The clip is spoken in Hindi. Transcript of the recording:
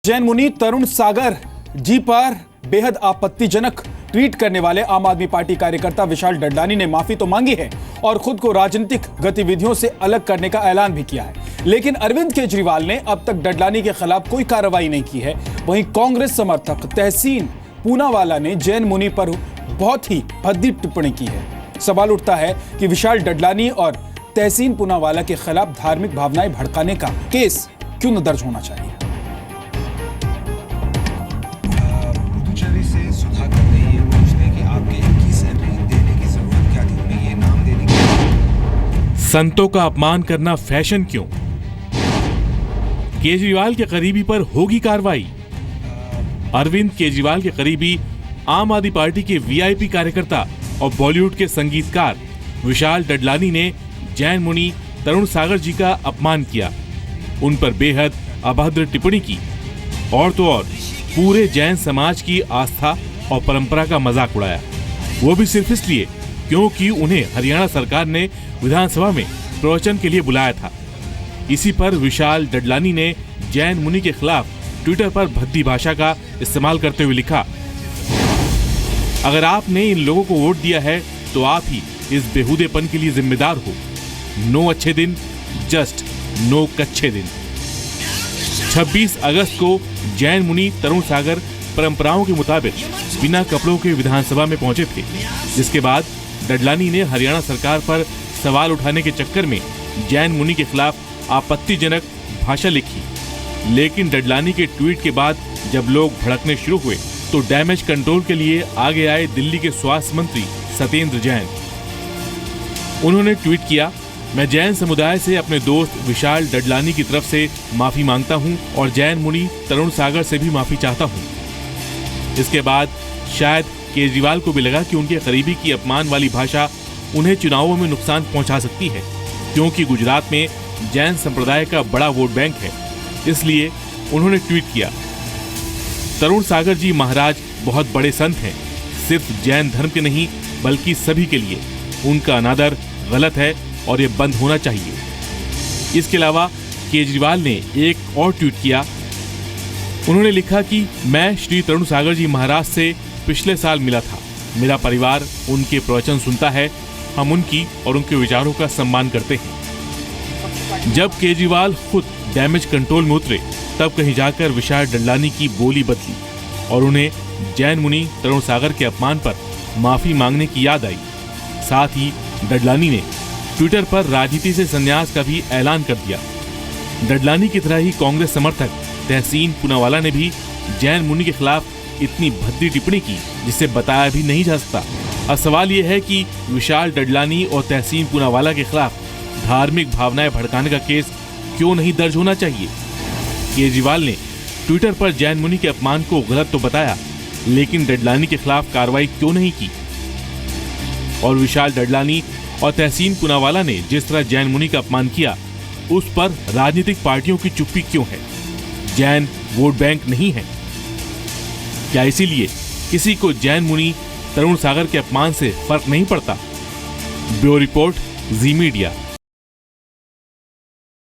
जैन मुनि तरुण सागर जी पर बेहद आपत्तिजनक ट्वीट करने वाले आम आदमी पार्टी कार्यकर्ता विशाल डडलानी ने माफी तो मांगी है और खुद को राजनीतिक गतिविधियों से अलग करने का ऐलान भी किया है, लेकिन अरविंद केजरीवाल ने अब तक डडलानी के खिलाफ कोई कार्रवाई नहीं की है। वहीं कांग्रेस समर्थक तहसीन पूनावाला ने जैन मुनि पर बहुत ही भद्दी टिप्पणी की है। सवाल उठता है कि विशाल डडलानी और तहसीन पूनावाला के खिलाफ धार्मिक भावनाएं भड़काने का केस क्यों न दर्ज होना चाहिए। से सुधाकर ने ये पूछते कि आपके 21 सैलरी देने की जरूरत क्या थी, उन्हें ये नाम देने की। संतों का अपमान करना फैशन क्यों? केजरीवाल के करीबी पर होगी कार्रवाई। अरविंद केजरीवाल के करीबी आम आदमी पार्टी के वीआईपी कार्यकर्ता और बॉलीवुड के संगीतकार विशाल डडलानी ने जैन मुनि तरुण सागर जी का अपमान किया, उन पर बेहद अभद्र टिप्पणी की और तो और पूरे जैन समाज की आस्था और परंपरा का मजाक उड़ाया। वो भी सिर्फ इसलिए क्योंकि उन्हें हरियाणा सरकार ने विधानसभा में प्रवचन के लिए बुलाया था। इसी पर विशाल डडलानी ने जैन मुनि के खिलाफ ट्विटर पर भद्दी भाषा का इस्तेमाल करते हुए लिखा, अगर आपने इन लोगों को वोट दिया है तो आप ही इस बेहुदेपन के लिए जिम्मेदार हो। नो अच्छे दिन, जस्ट नो कच्चे दिन। 26 अगस्त को जैन मुनि तरुण सागर परंपराओं के मुताबिक बिना कपड़ों के विधानसभा में पहुंचे थे, जिसके बाद डडलानी ने हरियाणा सरकार पर सवाल उठाने के चक्कर में जैन मुनि के खिलाफ आपत्तिजनक भाषा लिखी। लेकिन डडलानी के ट्वीट के बाद जब लोग भड़कने शुरू हुए तो डैमेज कंट्रोल के लिए आगे आए दिल्ली के स्वास्थ्य मंत्री सत्येंद्र जैन। उन्होंने ट्वीट किया, मैं जैन समुदाय से अपने दोस्त विशाल डडलानी की तरफ से माफी मांगता हूं और जैन मुनि तरुण सागर से भी माफी चाहता हूं। इसके बाद शायद केजरीवाल को भी लगा कि उनके करीबी की अपमान वाली भाषा उन्हें चुनावों में नुकसान पहुंचा सकती है, क्योंकि गुजरात में जैन संप्रदाय का बड़ा वोट बैंक है। इसलिए उन्होंने ट्वीट किया, तरुण सागर जी महाराज बहुत बड़े संत हैं, सिर्फ जैन धर्म के नहीं बल्कि सभी के लिए। उनका अनादर गलत है और ये बंद होना चाहिए। इसके अलावा केजरीवाल ने एक और ट्वीट किया। उन्होंने लिखा कि मैं श्री तरुण सागर जी महाराज से पिछले साल मिला था। मेरा परिवार उनके प्रवचन सुनता है। हम उनकी और उनके विचारों का सम्मान करते हैं। जब केजरीवाल खुद डैमेज कंट्रोल में उतरे तब कहीं जाकर विशाल डडलानी की बोली बदली और उन्हें जैन मुनि तरुण सागर के अपमान पर माफी मांगने की याद आई। साथ ही डडलानी ने ट्विटर पर राजनीति से संन्यास का भी ऐलान कर दिया। डडलानी की तरह ही कांग्रेस समर्थक तहसीन पूनावाला ने भी जैन मुनि के खिलाफ इतनी भद्दी टिप्पणी की जिसे बताया भी नहीं जा सकता। अब सवाल यह है कि विशाल डडलानी और तहसीन पूनावाला के खिलाफ धार्मिक भावनाएं भड़काने का केस क्यों नहीं दर्ज होना चाहिए। केजरीवाल ने ट्विटर पर जैन मुनि के अपमान को गलत तो बताया, लेकिन डडलानी के खिलाफ कार्रवाई क्यों नहीं की। और विशाल डडलानी और तहसीन पूनावाला ने जिस तरह जैन मुनि का अपमान किया, उस पर राजनीतिक पार्टियों की चुप्पी क्यों है? जैन वोट बैंक नहीं है क्या? इसीलिए किसी को जैन मुनि तरुण सागर के अपमान से फर्क नहीं पड़ता? ब्यूरो रिपोर्ट, जी मीडिया।